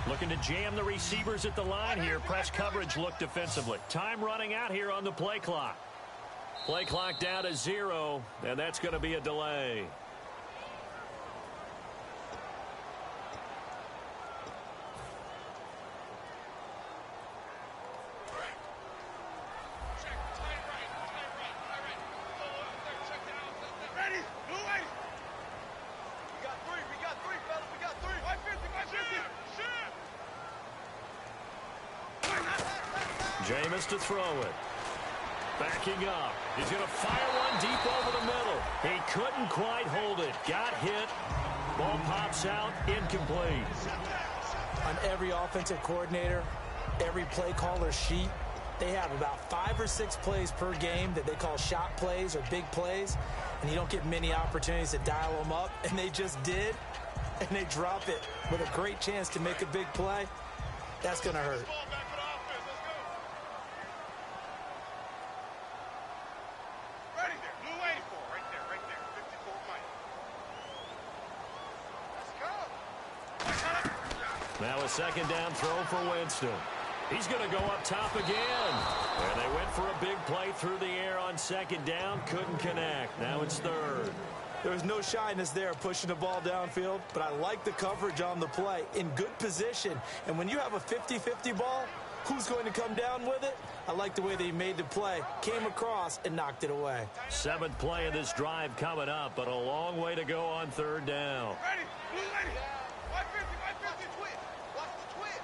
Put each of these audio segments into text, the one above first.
Looking to jam the receivers at the line here. Press coverage look defensively. Time running out here on the play clock. Play clock down to 0, and that's going to be a delay. Jameis to throw it. Backing up. He's going to fire one deep over the middle. He couldn't quite hold it. Got hit. Ball pops out. Incomplete. On every offensive coordinator, every play caller sheet, they have about 5 or 6 plays per game that they call shot plays or big plays, and you don't get many opportunities to dial them up, and they just did, and they drop it with a great chance to make a big play. That's going to hurt. Now a second down throw for Winston. He's going to go up top again. And they went for a big play through the air on second down. Couldn't connect. Now it's third. There was no shyness there pushing the ball downfield, but I like the coverage on the play. In good position. And when you have a 50-50 ball, who's going to come down with it? I like the way that he made the play, came across, and knocked it away. 7th play of this drive coming up, but a long way to go on third down. Ready, ready. 550, twist. Watch the twist.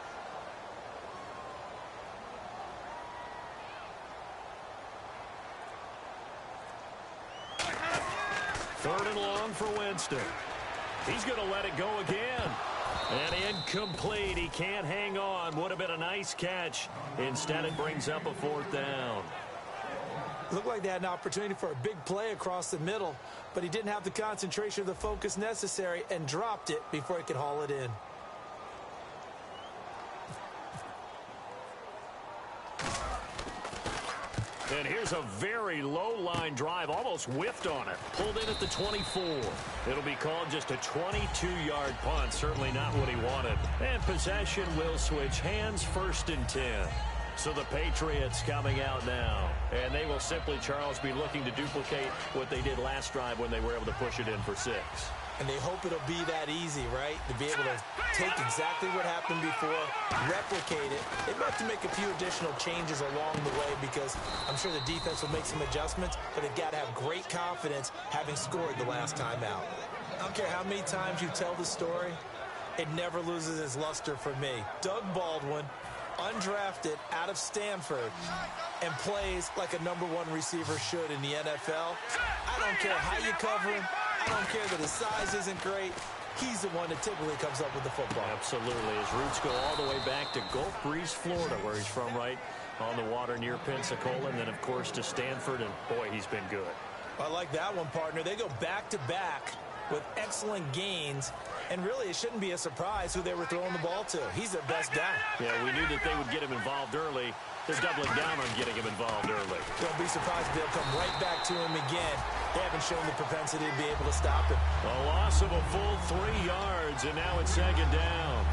Third and long for Winston. He's going to let it go again. And incomplete. He can't hang on. Would have been a nice catch. Instead, it brings up a 4th down. Looked like they had an opportunity for a big play across the middle, but he didn't have the concentration or the focus necessary and dropped it before he could haul it in. And here's a very low-line drive, almost whiffed on it. Pulled in at the 24. It'll be called just a 22-yard punt, certainly not what he wanted. And possession will switch hands, 1st and 10. So the Patriots coming out now. And they will simply, Charles, be looking to duplicate what they did last drive when they were able to push it in for 6. And they hope it'll be that easy, right? To be able to take exactly what happened before, replicate it. They might have to make a few additional changes along the way because I'm sure the defense will make some adjustments, but they've got to have great confidence having scored the last time out. I don't care how many times you tell the story, it never loses its luster for me. Doug Baldwin, undrafted out of Stanford, and plays like a #1 receiver should in the NFL. I don't care how you cover him. I don't care that his size isn't great. He's the one that typically comes up with the football. Absolutely. His roots go all the way back to Gulf Breeze, Florida, where he's from, right on the water near Pensacola, and then, of course, to Stanford, and, boy, he's been good. I like that one, partner. They go back-to-back with excellent gains, and really it shouldn't be a surprise who they were throwing the ball to. He's their best down. Yeah, we knew that they would get him involved early. They're doubling down on getting him involved early. Don't be surprised if they'll come right back to him again. They haven't shown the propensity to be able to stop him. A loss of a full 3 yards, and now it's 2nd down.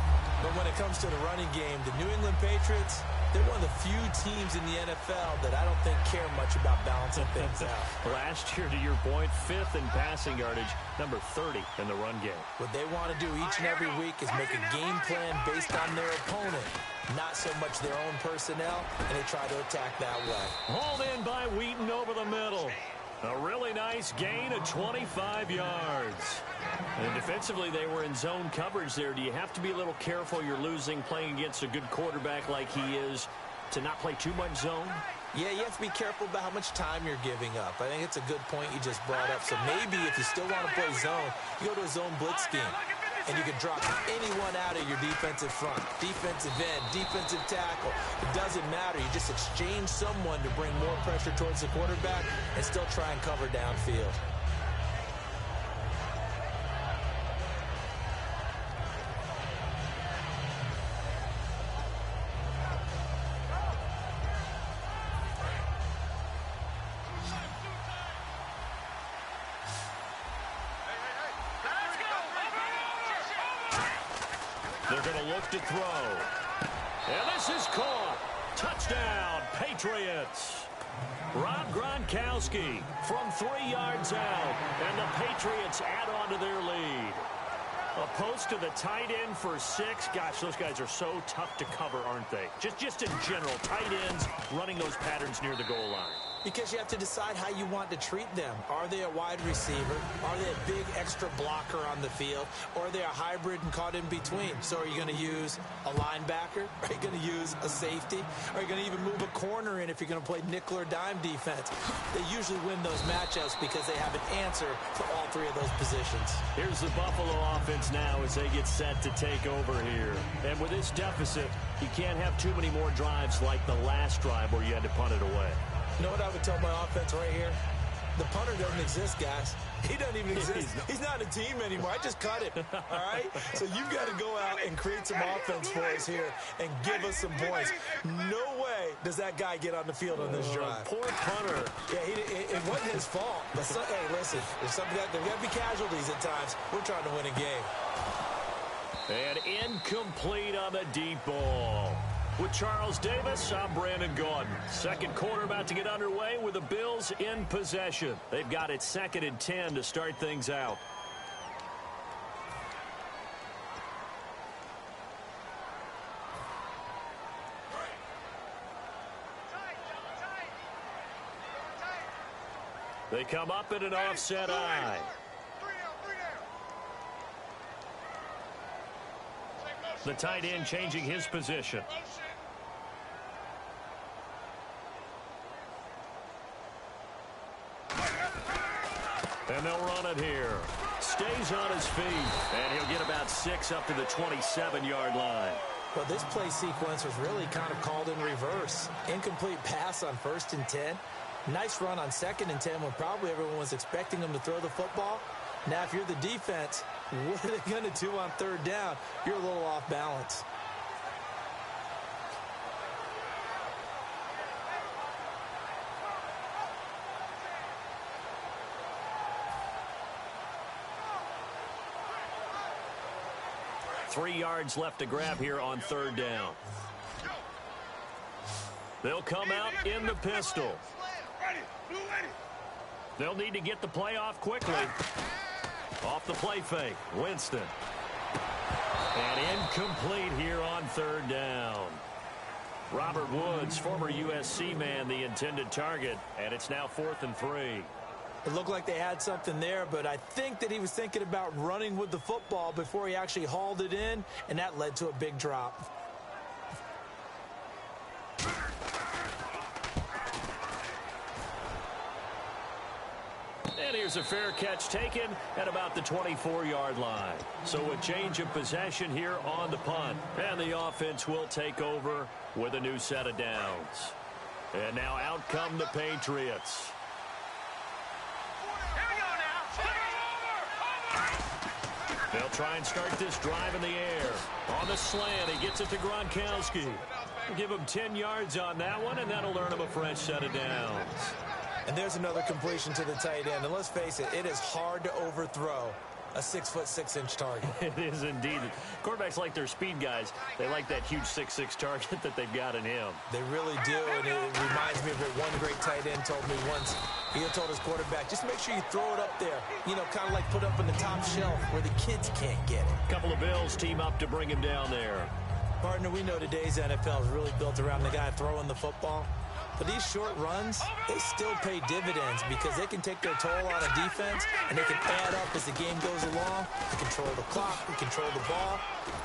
But when it comes to the running game, the New England Patriots, they're one of the few teams in the NFL that I don't think care much about balancing things out. Last year, to your point, 5th in passing yardage, number 30 in the run game. What they want to do each and every week is make a game plan based on their opponent, not so much their own personnel, and they try to attack that way. Hauled in by Wheaton over the middle. A really nice gain of 25 yards. And defensively, they were in zone coverage there. Do you have to be a little careful? You're losing playing against a good quarterback like he is to not play too much zone? Yeah, you have to be careful about how much time you're giving up. I think it's a good point you just brought up. So maybe if you still want to play zone, you go to a zone blitz scheme. And you can drop anyone out of your defensive front, defensive end, defensive tackle. It doesn't matter. You just exchange someone to bring more pressure towards the quarterback and still try and cover downfield. They're going to look to throw. And this is caught. Touchdown, Patriots. Rob Gronkowski from 3 yards out. And the Patriots add on to their lead. A post to the tight end for 6. Gosh, those guys are so tough to cover, aren't they? Just in general, tight ends running those patterns near the goal line. Because you have to decide how you want to treat them. Are they a wide receiver? Are they a big extra blocker on the field? Or are they a hybrid and caught in between? So are you going to use a linebacker? Are you going to use a safety? Are you going to even move a corner in if you're going to play nickel or dime defense? They usually win those matchups because they have an answer for all 3 of those positions. Here's the Buffalo offense now as they get set to take over here. And with this deficit, you can't have too many more drives like the last drive where you had to punt it away. You know what I would tell my offense right here? The punter doesn't exist, guys. He doesn't even exist. He's not a team anymore. I just cut him, all right? So you've got to go out and create some offense for us here and give us some points. No way does that guy get on the field on this drive. Poor punter. Yeah, it wasn't his fault. But hey, listen, there's got to be casualties at times. We're trying to win a game. And incomplete on the deep ball. With Charles Davis, I'm Brandon Gaudin. Second quarter about to get underway with the Bills in possession. They've got it 2nd and 10 to start things out. They come up in an offset eye. The tight end changing his position. And they'll run it here. Stays on his feet. And he'll get about 6 up to the 27-yard line. Well, this play sequence was really kind of called in reverse. Incomplete pass on 1st and 10. Nice run on 2nd and 10 when probably everyone was expecting him to throw the football. Now, if you're the defense, what are they going to do on 3rd down? You're a little off balance. Three yards left to grab here on 3rd down. They'll come out in the pistol. They'll need to get the play off quickly. Off the play fake, Winston. And incomplete here on 3rd down. Robert Woods, former USC man, the intended target. And it's now 4th and 3. It looked like they had something there, but I think that he was thinking about running with the football before he actually hauled it in, and that led to a big drop. And here's a fair catch taken at about the 24-yard line. So a change of possession here on the punt. And the offense will take over with a new set of downs. And now out come the Patriots. They'll try and start this drive in the air. On the slant, he gets it to Gronkowski. Give him 10 yards on that one, and that'll earn him a fresh set of downs. And there's another completion to the tight end. And let's face it, it is hard to overthrow a 6'6" target. It is indeed. Quarterbacks like their speed guys. They like that huge 6'6" target that they've got in him. They really do, and it reminds me of what one great tight end told me once. He had told his quarterback, just make sure you throw it up there. You know, kind of like put up on the top shelf where the kids can't get it. A couple of Bills team up to bring him down there. Partner, we know today's NFL is really built around the guy throwing the football. But these short runs, they still pay dividends because they can take their toll on a defense and they can add up as the game goes along. You control the clock, you control the ball,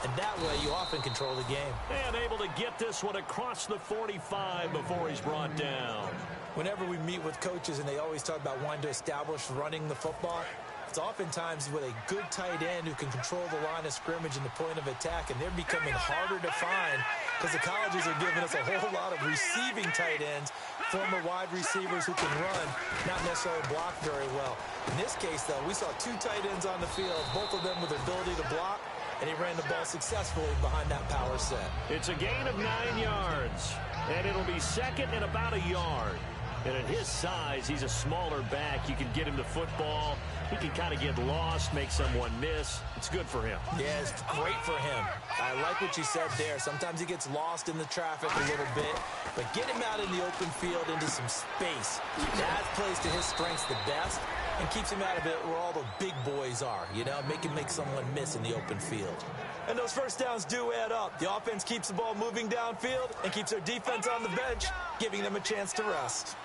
and that way you often control the game. And able to get this one across the 45 before he's brought down. Whenever we meet with coaches and they always talk about wanting to establish running the football, it's oftentimes with a good tight end who can control the line of scrimmage and the point of attack, and they're becoming harder to find because the colleges are giving us a whole lot of receiving tight ends, former wide receivers who can run, not necessarily block very well. In this case, though, we saw two tight ends on the field, both of them with the ability to block, and he ran the ball successfully behind that power set. It's a gain of 9 yards, and it'll be second and about a yard. And at his size, he's a smaller back. You can get him the football. He can kind of get lost, make someone miss. It's good for him. Yeah, it's great for him. I like what you said there. Sometimes he gets lost in the traffic a little bit, but get him out in the open field into some space. That plays to his strengths the best and keeps him out of it where all the big boys are, you know, make someone miss in the open field. And those first downs do add up. The offense keeps the ball moving downfield and keeps their defense on the bench, giving them a chance to rest.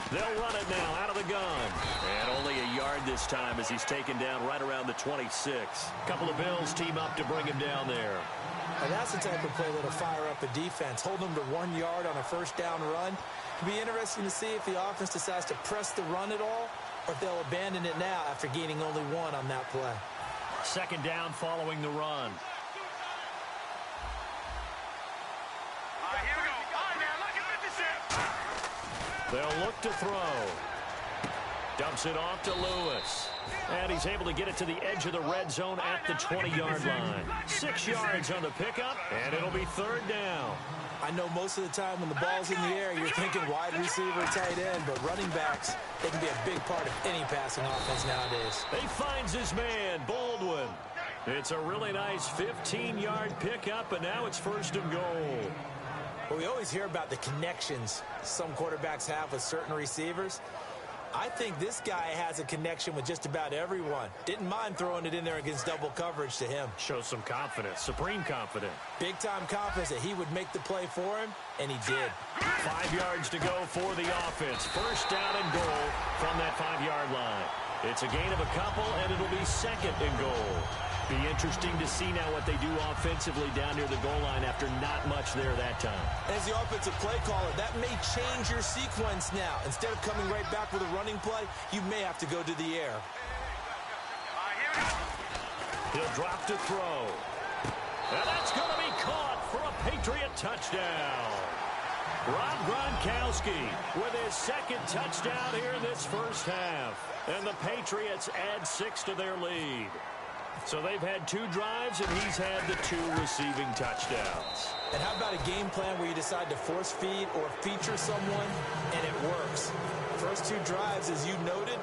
They'll run it now out of the gun. And only a yard this time as he's taken down right around the 26. A couple of Bills team up to bring him down there. And that's the type of play that'll fire up a defense. Hold them to 1 yard on a first down run. It'll be interesting to see if the offense decides to press the run at all or if they'll abandon it now after gaining only 1 on that play. Second down following the run. They'll look to throw. Dumps it off to Lewis. And he's able to get it to the edge of the red zone at the 20-yard line. 6 yards on the pickup, and it'll be third down. I know most of the time when the ball's in the air, you're thinking wide receiver, tight end, but running backs, they can be a big part of any passing offense nowadays. He finds his man, Baldwin. It's a really nice 15-yard pickup, and now it's first and goal. Well, we always hear about the connections some quarterbacks have with certain receivers. I think this guy has a connection with just about everyone. Didn't mind throwing it in there against double coverage to him. Shows some confidence, supreme confidence. Big-time confidence that he would make the play for him, and he did. 5 yards to go for the offense. First down and goal from that 5-yard line. It's a gain of a couple, and it'll be second and goal. Be interesting to see now what they do offensively down near the goal line after not much there that time. As the offensive play caller, that may change your sequence now. Instead of coming right back with a running play, you may have to go to the air. He'll drop to throw. And that's going to be caught for a Patriot touchdown. Rob Gronkowski with his second touchdown here in this first half. And the Patriots add 6 to their lead. So they've had 2 drives, and he's had the 2 receiving touchdowns. And how about a game plan where you decide to force feed or feature someone, and it works? First 2 drives, as you noted,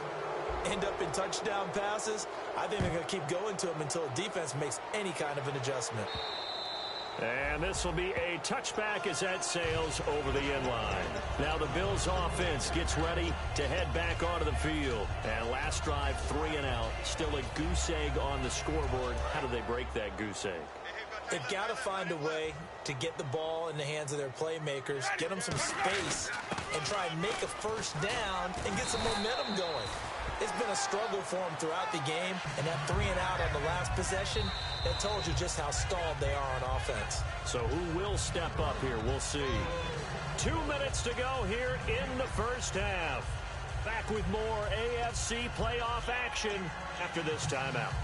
end up in touchdown passes. I think they're going to keep going to them until the defense makes any kind of an adjustment. And this will be a touchback as that sails over the end line. Now the Bills offense gets ready to head back onto the field. And last drive, 3 and out. Still a goose egg on the scoreboard. How do they break that goose egg? They've got to find a way to get the ball in the hands of their playmakers, get them some space, and try and make a first down and get some momentum going. It's been a struggle for them throughout the game, and that 3 and out on the last possession, that told you just how stalled they are on offense. So who will step up here? We'll see. 2 minutes to go here in the first half. Back with more AFC playoff action after this timeout.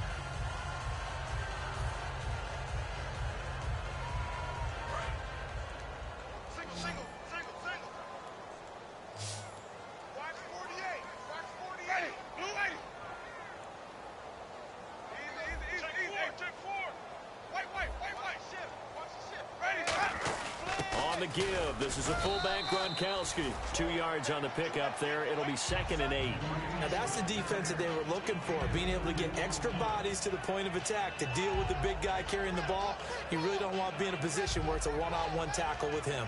Single. Watch 48. Watch 48. Blue lady. Easy. Check 4. White. Shift. Watch the shift. Ready. On the give, this is a fullback Gronkowski. 2 yards on the pickup there. It'll be 2nd and 8. Now that's the defense that they were looking for, being able to get extra bodies to the point of attack to deal with the big guy carrying the ball. You really don't want to be in a position where it's a one-on-one tackle with him.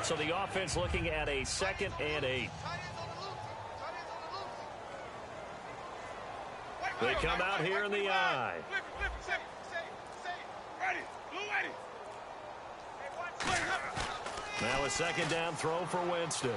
So the offense looking at a 2nd and 8. They come out here in the eye. Flip. Ready. Blue lady. Now a 2nd down throw for Winston.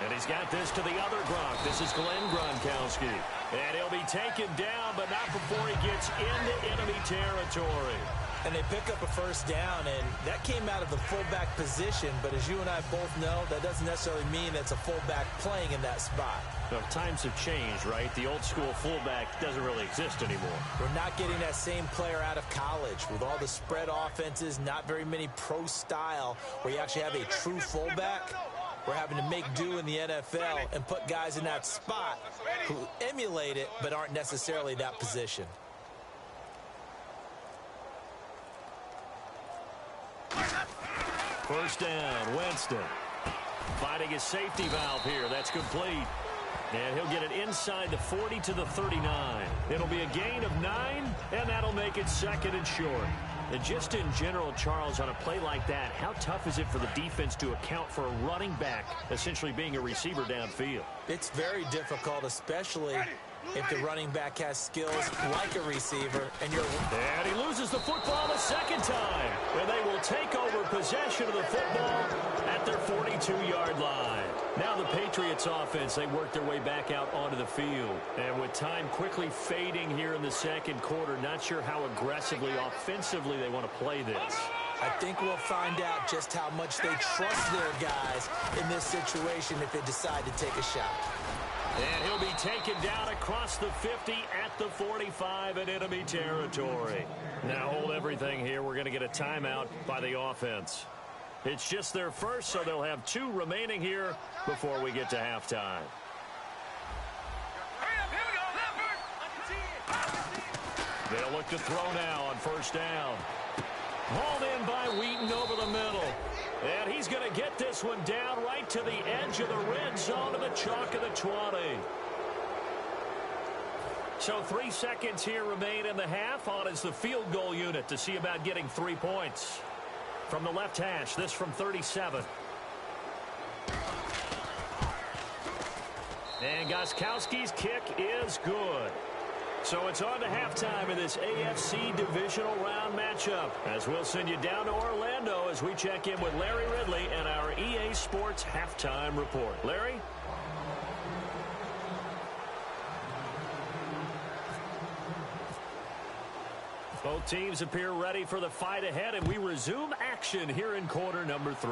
And he's got this to the other Gronk. This is Glenn Gronkowski. And he'll be taken down, but not before he gets into enemy territory. And they pick up a first down, and that came out of the fullback position. But as you and I both know, that doesn't necessarily mean it's a fullback playing in that spot. Well, times have changed, right? The old school fullback doesn't really exist anymore. We're not getting that same player out of college. With all the spread offenses, not very many pro style where you actually have a true fullback. We're having to make do in the NFL and put guys in that spot who emulate it but aren't necessarily that position. First down, Winston. Finding his safety valve here. That's complete. And he'll get it inside the 40 to the 39. It'll be a gain of 9, and that'll make it second and short. And just in general, Charles, on a play like that, how tough is it for the defense to account for a running back essentially being a receiver downfield? It's very difficult, especially if the running back has skills like a receiver. And he loses the football a second time. And they will take over possession of the football at their 42-yard line. Now the Patriots offense, they work their way back out onto the field. And with time quickly fading here in the second quarter, not sure how aggressively, offensively they want to play this. I think we'll find out just how much they trust their guys in this situation if they decide to take a shot. And he'll be taken down across the 50 at the 45 in enemy territory. Now hold everything here. We're going to get a timeout by the offense. It's just their first, so they'll have 2 remaining here before we get to halftime. They'll look to throw now on first down. Hauled in by Wheaton over the middle. And he's going to get this one down right to the edge of the red zone to the chalk of the 20. So 3 seconds here remain in the half. On is the field goal unit to see about getting 3 points. From the left hash, this from 37. And Gostkowski's kick is good. So it's on to halftime in this AFC divisional round matchup, as we'll send you down to Orlando as we check in with Larry Ridley and our EA Sports halftime report. Larry? Both teams appear ready for the fight ahead, and we resume action here in quarter number 3.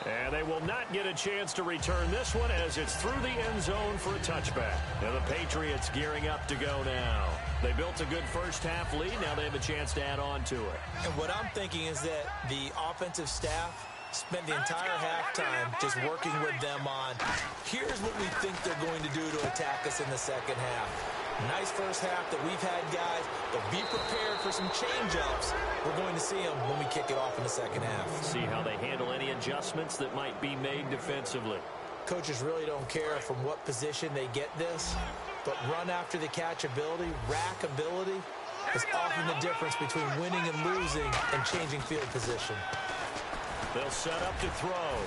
And they will not get a chance to return this one as it's through the end zone for a touchback. And the Patriots gearing up to go now. They built a good first half lead. Now they have a chance to add on to it. And what I'm thinking is that the offensive staff spent the entire halftime just working with them on, here's what we think they're going to do to attack us in the second half. Nice first half that we've had, guys, but be prepared for some change-ups. We're going to see them when we kick it off in the second half. See how they handle any adjustments that might be made defensively. Coaches really don't care from what position they get this, but run after the catch ability, rack ability, is often the difference between winning and losing and changing field position. They'll set up to throw.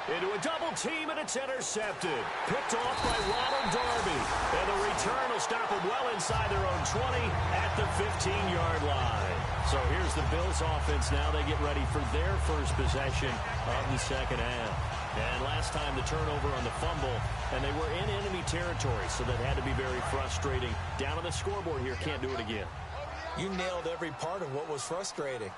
Into a double team, and it's intercepted. Picked off by Ronald Darby. And the return will stop them well inside their own 20 at the 15-yard line. So here's the Bills offense now. They get ready for their first possession of the second half. And last time the turnover on the fumble, and they were in enemy territory, so that had to be very frustrating. Down on the scoreboard here, can't do it again. You nailed every part of what was frustrating.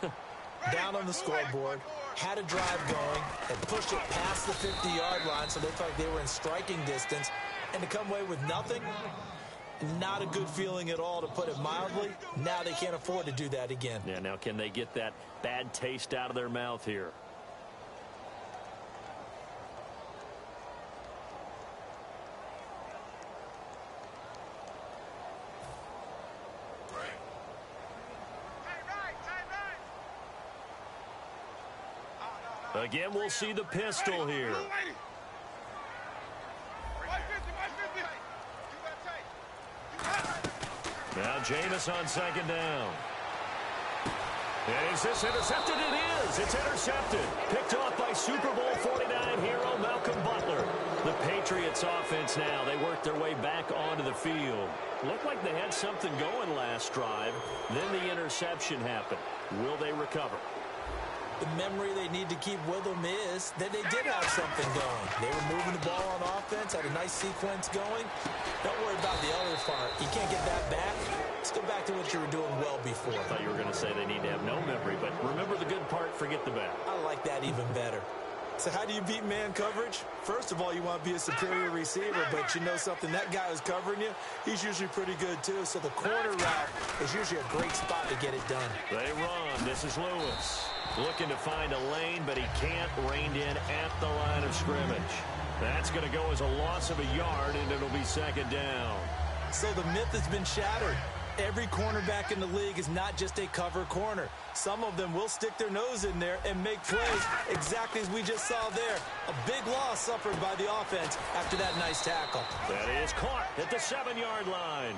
Down on the scoreboard, had a drive going, and pushed it past the 50-yard line so they looked like they were in striking distance, and to come away with nothing, not a good feeling at all, to put it mildly. Now they can't afford to do that again. Yeah, now can they get that bad taste out of their mouth here? Again, we'll see the pistol here. Now Jameis on second down. And is this intercepted? It is. It's intercepted. Picked off by Super Bowl 49 hero Malcolm Butler. The Patriots offense now. They work their way back onto the field. Looked like they had something going last drive. Then the interception happened. Will they recover? The memory they need to keep with them is that they did have something going. They were moving the ball on offense, had a nice sequence going. Don't worry about the other part. You can't get that back. Let's go back to what you were doing well before. I thought you were going to say they need to have no memory, but remember the good part, forget the bad. I like that even better. So how do you beat man coverage? First of all, you want to be a superior receiver, but you know something, that guy who's covering you, he's usually pretty good too. So the corner route is usually a great spot to get it done. They run. This is Lewis. Looking to find a lane, but he can't. Reined in at the line of scrimmage. That's going to go as a loss of a yard, and it'll be second down. So the myth has been shattered. Every cornerback in the league is not just a cover corner. Some of them will stick their nose in there and make plays exactly as we just saw there. A big loss suffered by the offense after that nice tackle. That is caught at the 7-yard line.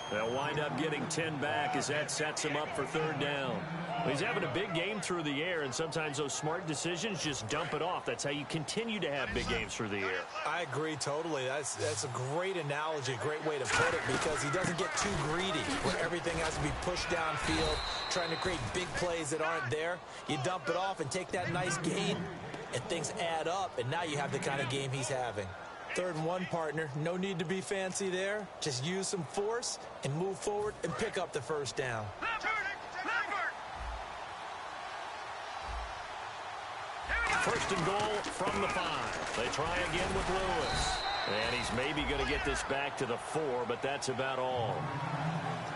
They'll wind up getting 10 back as that sets him up for third down. He's having a big game through the air, and sometimes those smart decisions just dump it off. That's how you continue to have big games through the air. I agree totally. That's a great analogy, great way to put it, because he doesn't get too greedy where everything has to be pushed downfield, trying to create big plays that aren't there. You dump it off and take that nice gain, and things add up, and now you have the kind of game he's having. 3rd and 1, partner. No need to be fancy there. Just use some force and move forward and pick up the first down. First and goal from the 5. They try again with Lewis. And he's maybe going to get this back to the 4, but that's about all.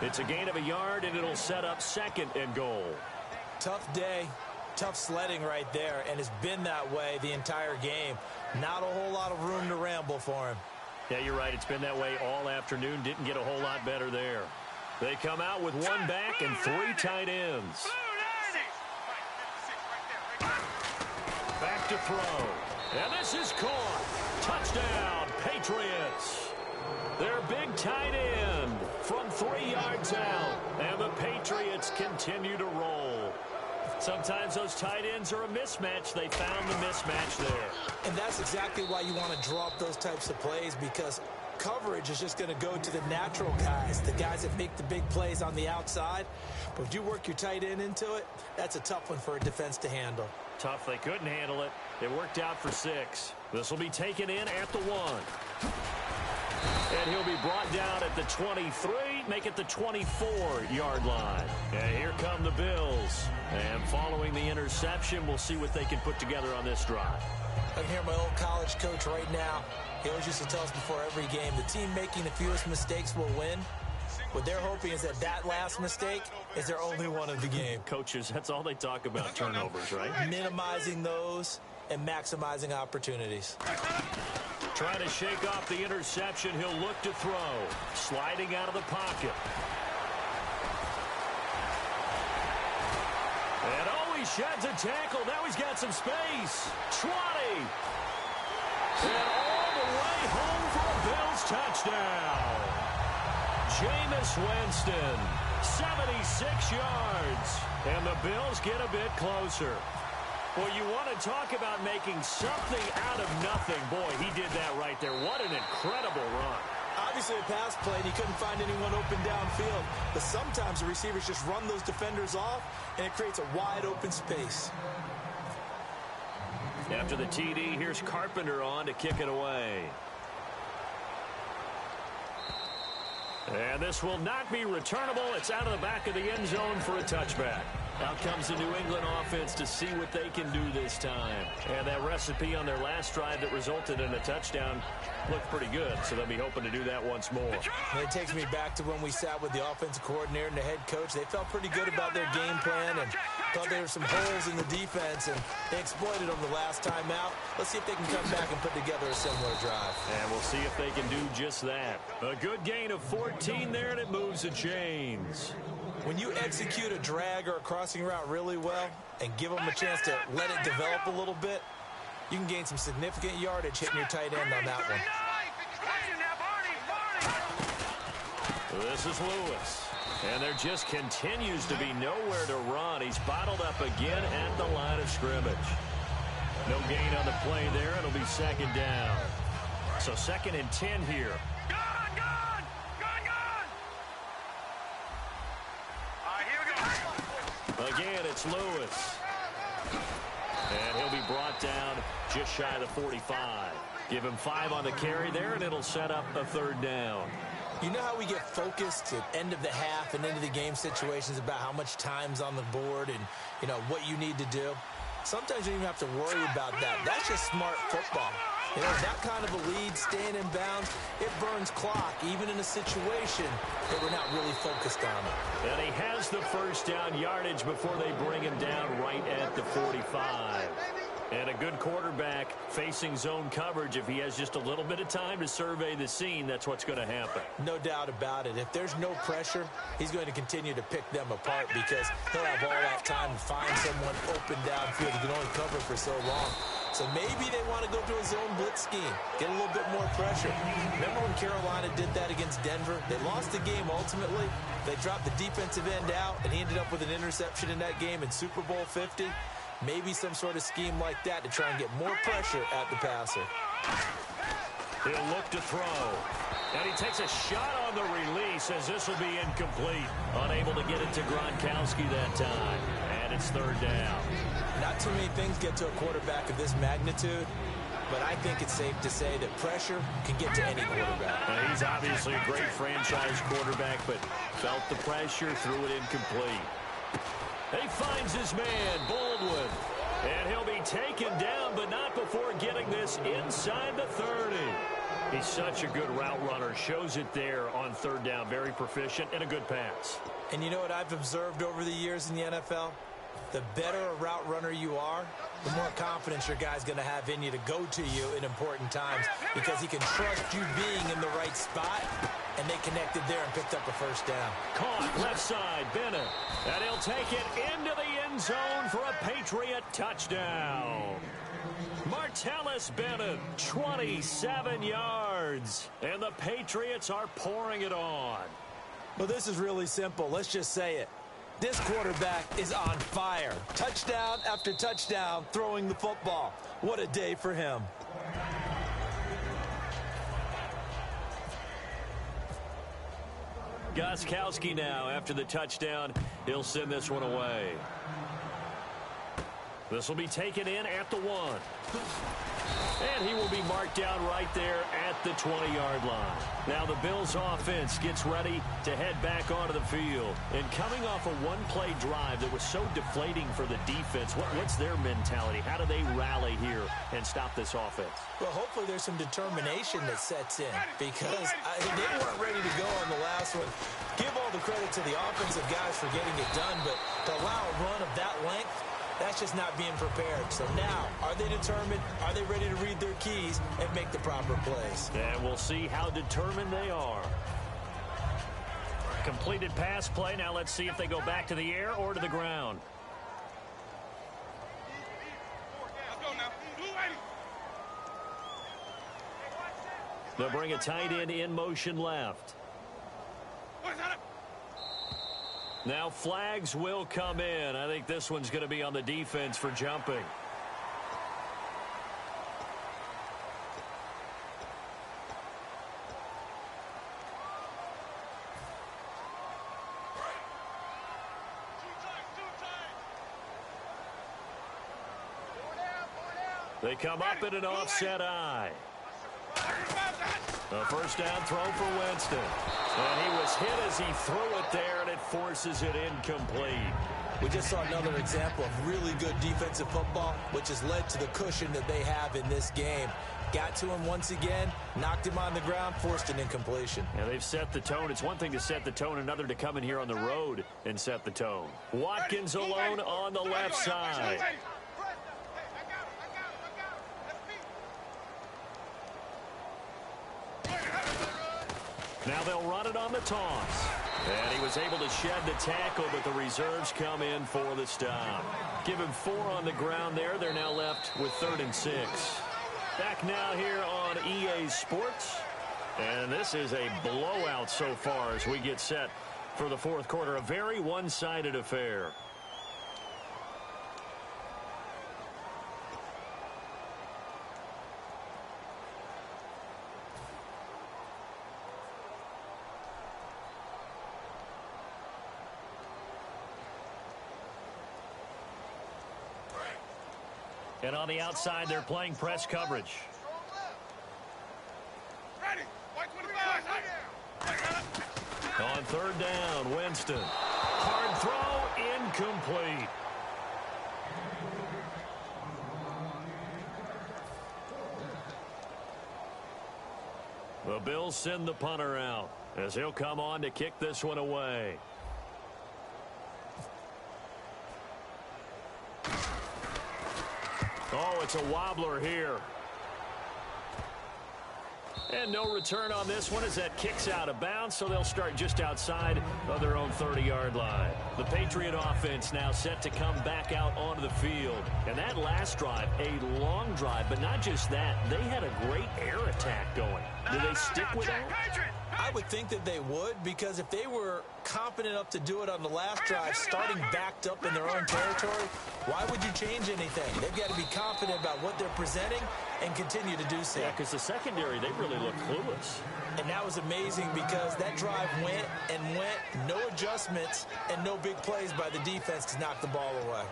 It's a gain of a yard, and it'll set up 2nd and goal. Tough day. Tough sledding right there, and it's been that way the entire game. Not a whole lot of room to ramble for him. Yeah, you're right. It's been that way all afternoon. Didn't get a whole lot better there. They come out with 1 back and 3 tight ends. Back to throw. And this is caught. Touchdown, Patriots. Their big tight end from 3 yards out. And the Patriots continue to roll. Sometimes those tight ends are a mismatch. They found the mismatch there. And that's exactly why you want to draw up those types of plays, because coverage is just going to go to the natural guys, the guys that make the big plays on the outside. But if you work your tight end into it, that's a tough one for a defense to handle. Tough. They couldn't handle it. It worked out for 6. This will be taken in at the 1. And he'll be brought down at the 23, make it the 24-yard line. And here come the Bills. And following the interception, we'll see what they can put together on this drive. I can hear my old college coach right now. He always used to tell us before every game, the team making the fewest mistakes will win. What they're hoping is that last mistake is their only one of the game. Coaches, that's all they talk about, turnovers, right? Minimizing those and maximizing opportunities. Trying to shake off the interception. He'll look to throw. Sliding out of the pocket. And he sheds a tackle. Now he's got some space. 20. And all the way home for a Bills touchdown. Jameis Winston, 76 yards. And the Bills get a bit closer. Well, you want to talk about making something out of nothing. Boy, he did that right there. What an incredible run. Obviously a pass play, and he couldn't find anyone open downfield. But sometimes the receivers just run those defenders off, and it creates a wide open space. After the TD, here's Carpenter on to kick it away. And this will not be returnable. It's out of the back of the end zone for a touchback. Out comes the New England offense to see what they can do this time. And that recipe on their last drive that resulted in a touchdown looked pretty good, so they'll be hoping to do that once more. And it takes me back to when we sat with the offensive coordinator and the head coach. They felt pretty good about their game plan and thought there were some holes in the defense, and they exploited them the last time out. Let's see if they can come back and put together a similar drive. And we'll see if they can do just that. A good gain of 14 there, and it moves the chains. When you execute a drag or a crossing route really well and give them a chance to let it develop a little bit, you can gain some significant yardage hitting your tight end on that one. This is Lewis. And there just continues to be nowhere to run. He's bottled up again at the line of scrimmage. No gain on the play there. It'll be second down. So 2nd and 10 here. Again, it's Lewis. And he'll be brought down just shy of the 45. Give him 5 on the carry there, and it'll set up a 3rd down. You know how we get focused at end of the half and into the game situations about how much time's on the board and, you know, what you need to do? sometimes you don't even have to worry about that. That's just smart football. You know, that kind of a lead, staying in bounds, it burns clock, even in a situation that we're not really focused on it. And he has the first down yardage before they bring him down right at the 45. And a good quarterback facing zone coverage, if he has just a little bit of time to survey the scene, that's what's going to happen. No doubt about it. If there's no pressure, he's going to continue to pick them apart because he'll have all that time to find someone open downfield. He can only cover for so long. So maybe they want to go to a zone blitz scheme, get a little bit more pressure. Remember when Carolina did that against Denver? They lost the game ultimately. They dropped the defensive end out, and he ended up with an interception in that game in Super Bowl 50. Maybe some sort of scheme like that to try and get more pressure at the passer. He'll look to throw. And he takes a shot on the release as this will be incomplete. Unable to get it to Gronkowski that time. And it's third down. Not too many things get to a quarterback of this magnitude, but I think it's safe to say that pressure can get to any quarterback. And he's obviously a great franchise quarterback, but felt the pressure, threw it incomplete. He finds his man, Baldwin. And he'll be taken down, but not before getting this inside the 30. He's such a good route runner. Shows it there on third down. Very proficient and a good pass. And you know what I've observed over the years in the NFL? The better a route runner you are, the more confidence your guy's going to have in you to go to you in important times because he can trust you being in the right spot, and they connected there and picked up a first down. Caught left side, Bennett. And he'll take it into the end zone for a Patriot touchdown. Martellus Bennett, 27 yards. And the Patriots are pouring it on. Well, this is really simple. Let's just say it. This quarterback is on fire. Touchdown after touchdown, throwing the football. What a day for him. Gostkowski now, after the touchdown, he'll send this one away. This will be taken in at the 1. And he will be marked down right there at the 20-yard line. Now the Bills offense gets ready to head back onto the field. And coming off a one-play drive that was so deflating for the defense, what's their mentality? How do they rally here and stop this offense? Well, hopefully there's some determination that sets in because they weren't ready to go on the last one. Give all the credit to the offensive guys for getting it done, but to allow a run of that length, that's just not being prepared. So now, are they determined? Are they ready to read their keys and make the proper plays? And we'll see how determined they are. Completed pass play. Now let's see if they go back to the air or to the ground. They'll bring a tight end in motion left. Now flags will come in. I think this one's going to be on the defense for jumping. They come up in an offset eye. A first down throw for Winston. And he was hit as he threw it there, and it forces it incomplete. We just saw another example of really good defensive football, which has led to the cushion that they have in this game. Got to him once again, knocked him on the ground, forced an incompletion. Yeah, they've set the tone. It's one thing to set the tone, another to come in here on the road and set the tone. Watkins alone on the left side. Now they'll run it on the toss. And he was able to shed the tackle, but the reserves come in for the stop. Give him 4 on the ground there. They're now left with 3rd and 6. Back now here on EA Sports. And this is a blowout so far as we get set for the 4th quarter. A very one-sided affair. And on the outside, they're playing press coverage. On 3rd down, Winston. Hard throw, incomplete. The Bills send the punter out as he'll come on to kick this one away. Oh, it's a wobbler here. And no return on this one as that kicks out of bounds, so they'll start just outside of their own 30-yard line. The Patriot offense now set to come back out onto the field. And that last drive, a long drive, but not just that. They had a great air attack going. Do they stick with that? I would think that they would, because if they were confident enough to do it on the last drive, starting backed up in their own territory, why would you change anything? They've got to be confident about what they're presenting and continue to do so. Yeah, because the secondary, they really look clueless. And that was amazing because that drive went and went, no adjustments, and no big plays by the defense to knock the ball away.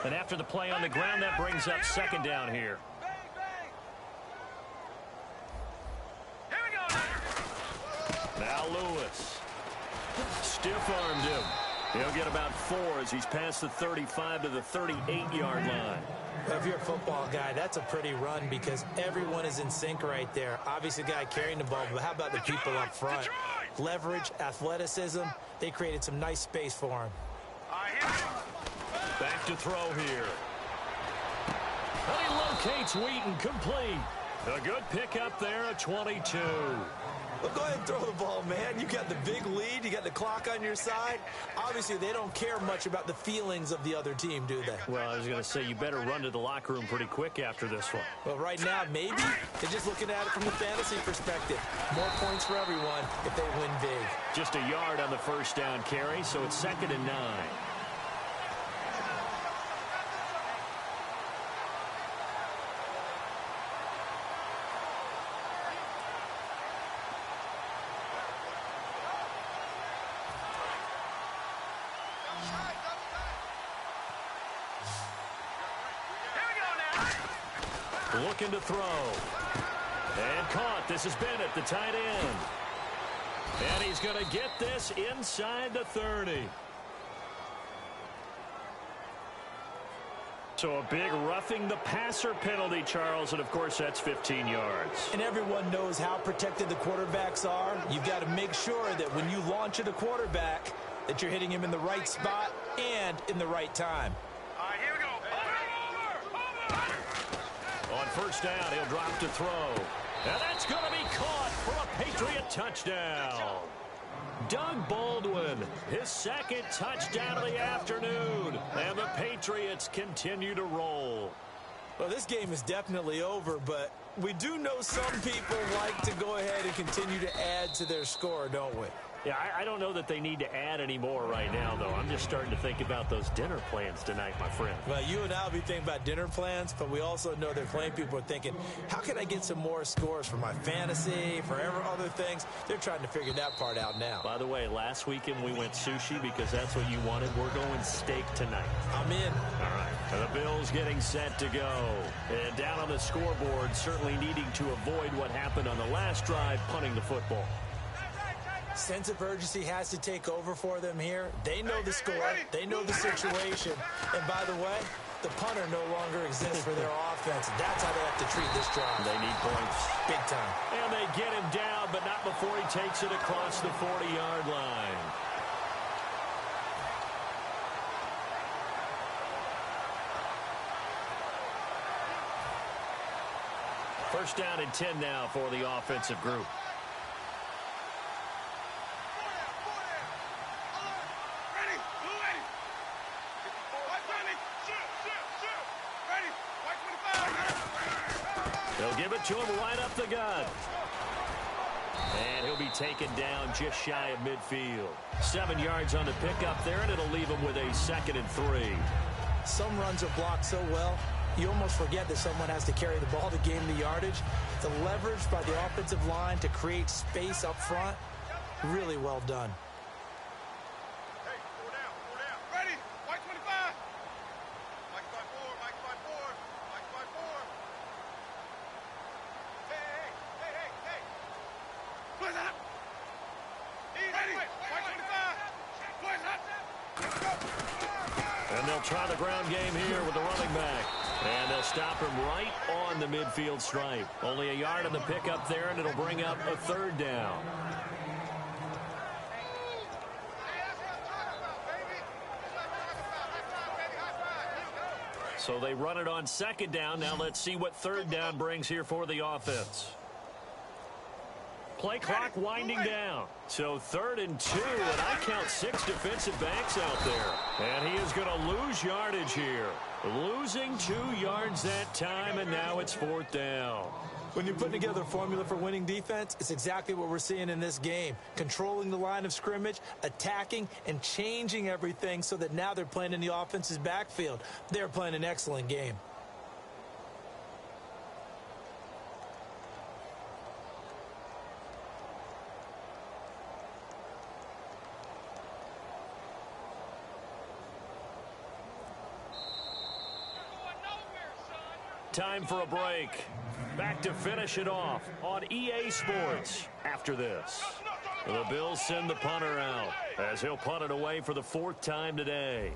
And after the play on the ground, that brings up second down here. Now Lewis. Stiff-armed him. He'll get about 4 as he's past the 35 to the 38-yard line. If you're a football guy, that's a pretty run because everyone is in sync right there. Obviously, the guy carrying the ball, but how about the people up front? Leverage, athleticism, they created some nice space for him. Back to throw here. And he locates Wheaton, complete. A good pickup there at 22. Well, go ahead and throw the ball, man. You got the big lead. You got the clock on your side. Obviously, they don't care much about the feelings of the other team, do they? Well, I was going to say, you better run to the locker room pretty quick after this one. Well, right now, maybe they're just looking at it from the fantasy perspective. More points for everyone if they win big. Just a yard on the first down carry, so it's 2nd and 9. Looking to throw. And caught. This is Bennett, the tight end. And he's going to get this inside the 30. So a big roughing the passer penalty, Charles, and of course that's 15 yards. And everyone knows how protected the quarterbacks are. You've got to make sure that when you launch at a quarterback, that you're hitting him in the right spot and in the right time. All right, here we go. On first down, he'll drop to throw. And that's going to be caught for a Patriot touchdown. Doug Baldwin, his second touchdown of the afternoon. And the Patriots continue to roll. Well, this game is definitely over, but we do know some people like to go ahead and continue to add to their score, don't we? Yeah, I don't know that they need to add any more right now, though. I'm just starting to think about those dinner plans tonight, my friend. Well, you and I will be thinking about dinner plans, but we also know that playing people are thinking, how can I get some more scores for my fantasy, for other things? They're trying to figure that part out now. By the way, last weekend we went sushi because that's what you wanted. We're going steak tonight. I'm in. All right. And the Bills getting set to go. And down on the scoreboard, certainly needing to avoid what happened on the last drive, punting the football. Sense of urgency has to take over for them here. They know the score. They know the situation. And by the way, the punter no longer exists for their offense. That's how they have to treat this drive. They need points. Big time. And they get him down, but not before he takes it across the 40-yard line. First down and 10 now for the offensive group. They'll give it to him right up the gut. And he'll be taken down just shy of midfield. 7 yards on the pickup there, and it'll leave him with a 2nd and 3. Some runs are blocked so well, you almost forget that someone has to carry the ball to gain the yardage. The leverage by the offensive line to create space up front, really well done. Hey, 4 down, 4 down. Ready? White 25. Mike 5-4, Mike 5-4, Mike 5-4. Hey. What's up? Ready? White 25. What's up? Let's go. And And they'll try the ground game here with the running back. And they'll stop him right on the midfield stripe. Only a yard on the pickup there, and it'll bring up a third down. So they run it on second down. Now let's see what third down brings here for the offense. Play clock winding down. So 3rd and 2, and I count 6 defensive backs out there. And he is going to lose yardage here. Losing 2 yards that time, and now it's 4th down. When you put together a formula for winning defense, it's exactly what we're seeing in this game. Controlling the line of scrimmage, attacking, and changing everything so that now they're playing in the offense's backfield. They're playing an excellent game. Time for a break. Back to finish it off on EA Sports after this. The Bills send the punter out as he'll punt it away for the 4th time today.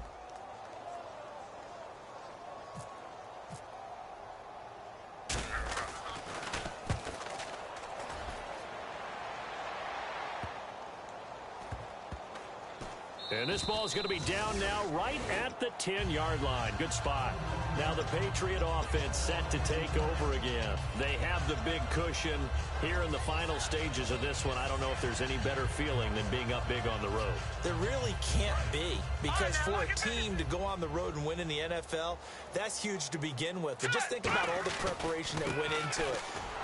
And this ball is going to be down now right at the 10-yard line. Good spot. Now the Patriot offense set to take over again. They have the big cushion here in the final stages of this one. I don't know if there's any better feeling than being up big on the road. There really can't be, because for a team to go on the road and win in the NFL, that's huge to begin with. But just think about all the preparation that went into it.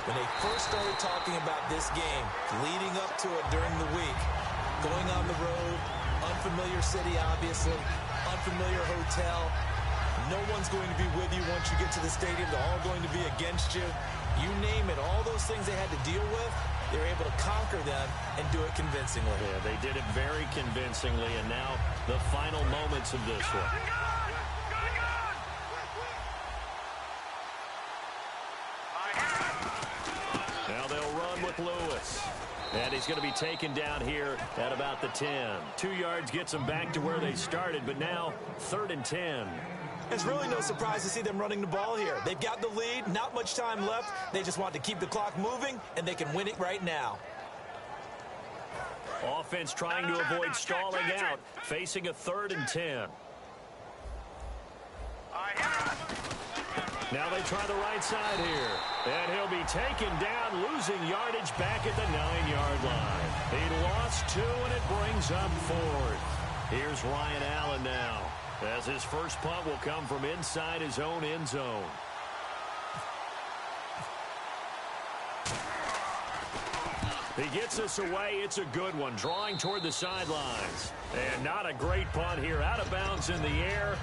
When they first started talking about this game, leading up to it during the week, going on the road, unfamiliar city, obviously, unfamiliar hotel. No one's going to be with you once you get to the stadium. They're all going to be against you. You name it, all those things they had to deal with, they were able to conquer them and do it convincingly. Yeah, they did it very convincingly, and now the final moments of this one. Now they'll run with Lewis. And he's going to be taken down here at about the 10. 2 yards gets them back to where they started, but now 3rd and 10. It's really no surprise to see them running the ball here. They've got the lead, not much time left. They just want to keep the clock moving, and they can win it right now. Offense trying to avoid stalling out, facing a 3rd and 10. Now they try the right side here. And he'll be taken down, losing yardage back at the 9-yard line. He lost 2, and it brings up 4th. Here's Ryan Allen now, as his first punt will come from inside his own end zone. He gets us away. It's a good one, drawing toward the sidelines. And not a great punt here, out of bounds in the air.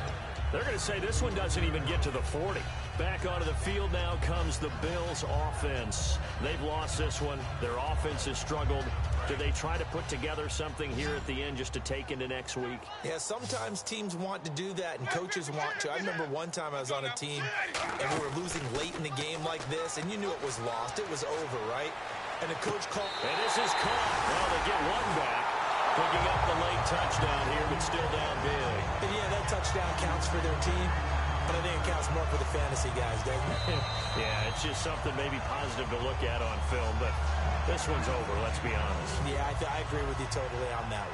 They're going to say this one doesn't even get to the 40. Back onto the field now comes the Bills offense. They've lost this one. Their offense has struggled. Do they try to put together something here at the end just to take into next week? Yeah, sometimes teams want to do that and coaches want to. I remember one time I was on a team and we were losing late in the game like this, and you knew it was lost. It was over, right? And the coach called. And this is caught. Well, they get one back. Picking up the late touchdown here, but still down big. And yeah, that touchdown counts for their team, but I think it counts more for the fantasy guys, doesn't it? Yeah, it's just something maybe positive to look at on film, but this one's over, let's be honest. Yeah, I agree with you totally on that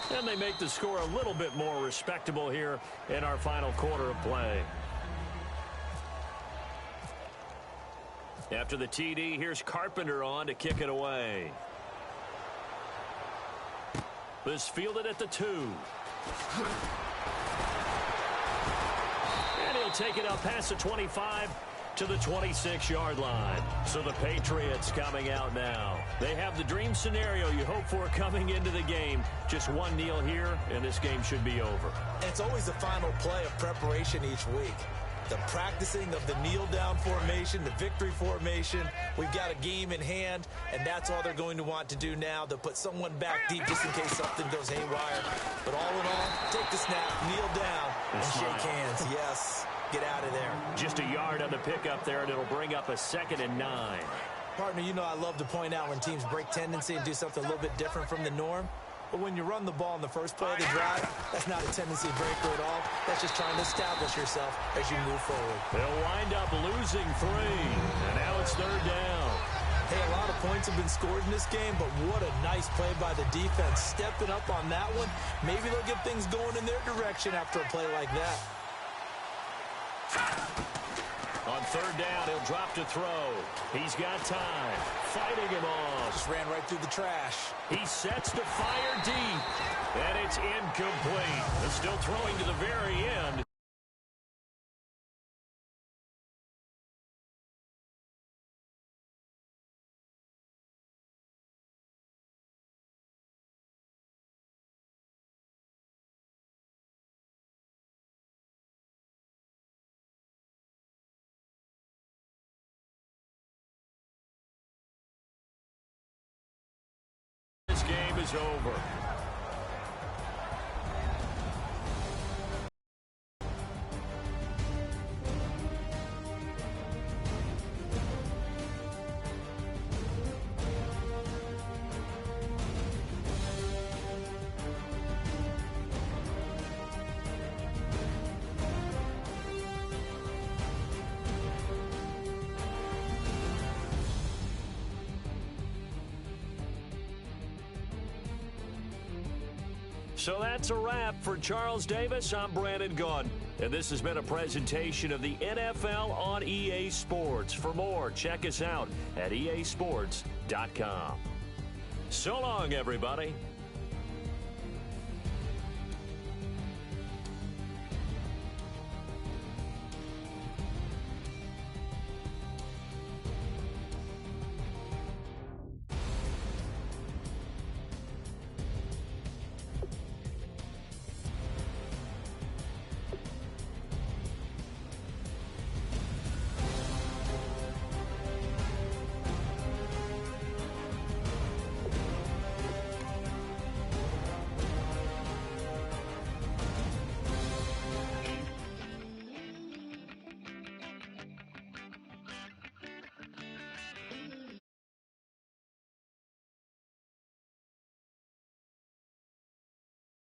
one. And they make the score a little bit more respectable here in our final quarter of play. After the TD, here's Carpenter on to kick it away. This fielded at the 2. And he'll take it out past the 25 to the 26-yard line. So the Patriots coming out now. They have the dream scenario you hope for coming into the game. Just one kneel here, and this game should be over. And it's always the final play of preparation each week. The practicing of the kneel-down formation, the victory formation. We've got a game in hand, and that's all they're going to want to do now. They'll put someone back deep just in case something goes haywire. But all in all, take the snap, kneel down, and shake hands. Yes, get out of there. Just a yard on the pickup there, and it'll bring up a 2nd and 9. Partner, you know I love to point out when teams break tendency and do something a little bit different from the norm. But when you run the ball in the first play of the drive, that's not a tendency breaker at all. That's just trying to establish yourself as you move forward. They'll wind up losing 3, and now it's 3rd down. Hey, a lot of points have been scored in this game, but what a nice play by the defense. Stepping up on that one, maybe they'll get things going in their direction after a play like that. On 3rd down, he'll drop to throw. He's got time. Fighting him off. Just ran right through the trash. He sets to fire deep, and it's incomplete. They're still throwing to the very end. This game is over. So that's a wrap for Charles Davis. I'm Brandon Gaudin, and this has been a presentation of the NFL on EA Sports. For more, check us out at easports.com. So long, everybody.